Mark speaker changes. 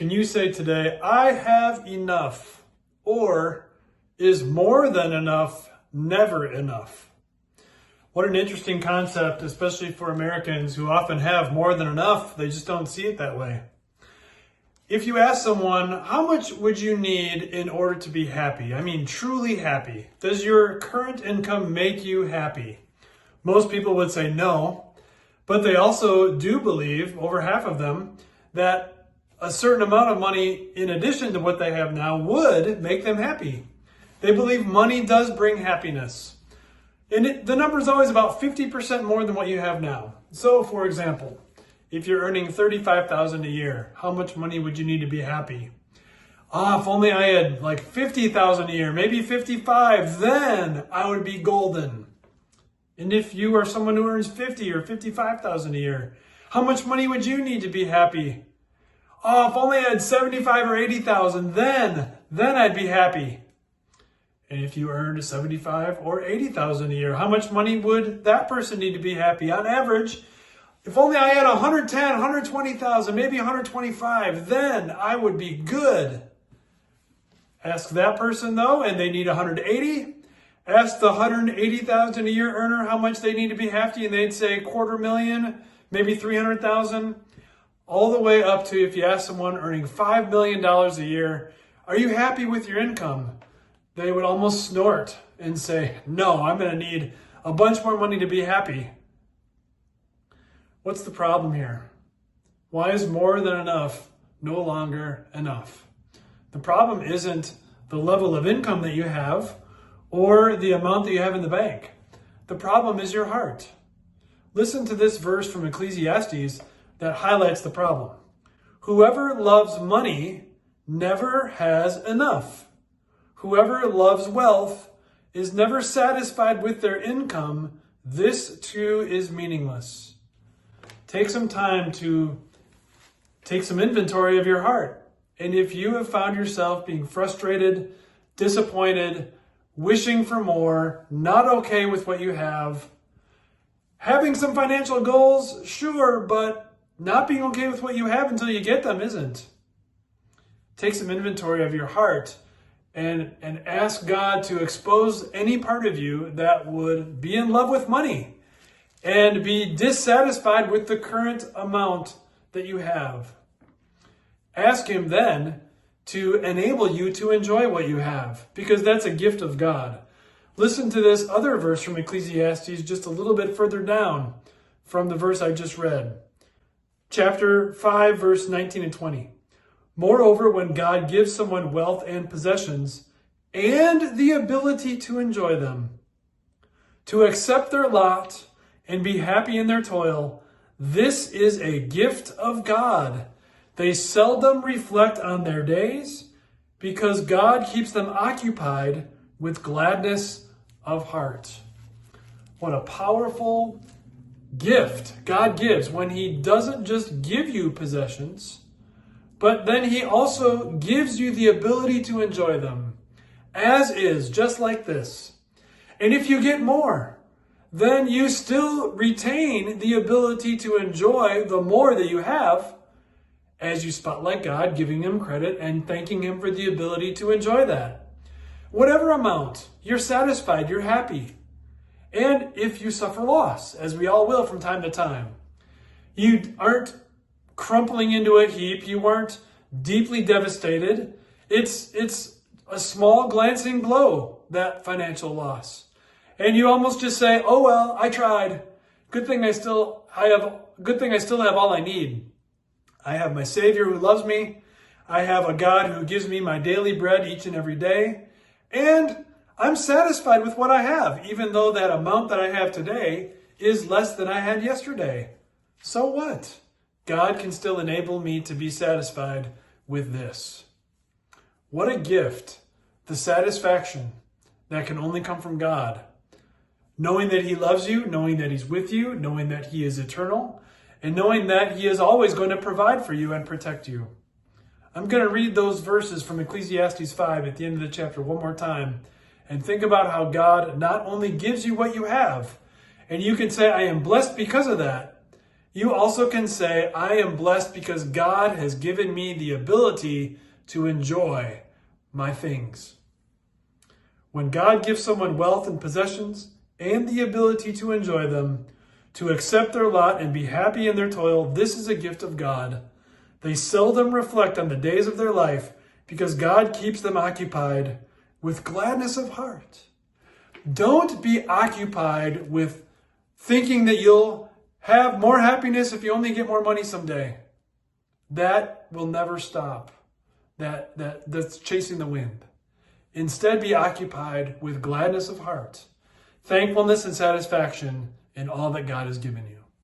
Speaker 1: Can you say today, I have enough? Or is more than enough never enough? What an interesting concept, especially for Americans who often have more than enough. They just don't see it that way. If you ask someone, how much would you need in order to be happy? I mean, truly happy. Does your current income make you happy? Most people would say no, but they also do believe, over half of them, that a certain amount of money in addition to what they have now would make them happy. They believe money does bring happiness. And the number is always about 50% more than what you have now. So, for example, if you're earning $35,000 a year, how much money would you need to be happy? If only I had like $50,000 a year, maybe 55, then I would be golden. And if you are someone who earns $50,000 or $55,000 a year, how much money would you need to be happy? If only I had $75,000 or $80,000, then I'd be happy. And if you earned $75,000 or $80,000 a year, how much money would that person need to be happy? On average, if only I had $110,000, $120,000, maybe $125,000, then I would be good. Ask that person though, and they need $180,000. Ask the $180,000 a year earner how much they need to be happy, and they'd say $250,000, maybe $300,000, all the way up to if you ask someone earning $5 million a year, are you happy with your income? They would almost snort and say, no, I'm going to need a bunch more money to be happy. What's the problem here? Why is more than enough no longer enough? The problem isn't the level of income that you have or the amount that you have in the bank. The problem is your heart. Listen to this verse from Ecclesiastes that highlights the problem. Whoever loves money never has enough. Whoever loves wealth is never satisfied with their income. This too is meaningless. Take some time to take some inventory of your heart. And if you have found yourself being frustrated, disappointed, wishing for more, not okay with what you have, having some financial goals, sure, but not being okay with what you have until you get them isn't. Take some inventory of your heart and ask God to expose any part of you that would be in love with money and be dissatisfied with the current amount that you have. Ask Him then to enable you to enjoy what you have, because that's a gift of God. Listen to this other verse from Ecclesiastes just a little bit further down from the verse I just read. Chapter 5, verse 19 and 20. Moreover, when God gives someone wealth and possessions and the ability to enjoy them, to accept their lot and be happy in their toil, this is a gift of God. They seldom reflect on their days because God keeps them occupied with gladness of heart. What a powerful gift God gives when He doesn't just give you possessions, but then He also gives you the ability to enjoy them, as is, just like this. And if you get more, then you still retain the ability to enjoy the more that you have, as you spotlight God, giving Him credit and thanking Him for the ability to enjoy that. Whatever amount, you're satisfied, you're happy. And if you suffer loss, as we all will from time to time, you aren't crumpling into a heap, you aren't deeply devastated. It's a small glancing blow, that financial loss. And you almost just say, oh well, I tried. Good thing I still have all I need. I have my Savior who loves me. I have a God who gives me my daily bread each and every day. And I'm satisfied with what I have, even though that amount that I have today is less than I had yesterday. So what? God can still enable me to be satisfied with this. What a gift, the satisfaction that can only come from God. Knowing that He loves you, knowing that He's with you, knowing that He is eternal, and knowing that He is always going to provide for you and protect you. I'm going to read those verses from Ecclesiastes 5 at the end of the chapter one more time and think about how God not only gives you what you have, and you can say, I am blessed because of that. You also can say, I am blessed because God has given me the ability to enjoy my things. When God gives someone wealth and possessions and the ability to enjoy them, to accept their lot and be happy in their toil, this is a gift of God. They seldom reflect on the days of their life because God keeps them occupied with gladness of heart. Don't be occupied with thinking that you'll have more happiness if you only get more money someday. That will never stop. That's chasing the wind. Instead, be occupied with gladness of heart, thankfulness and satisfaction in all that God has given you.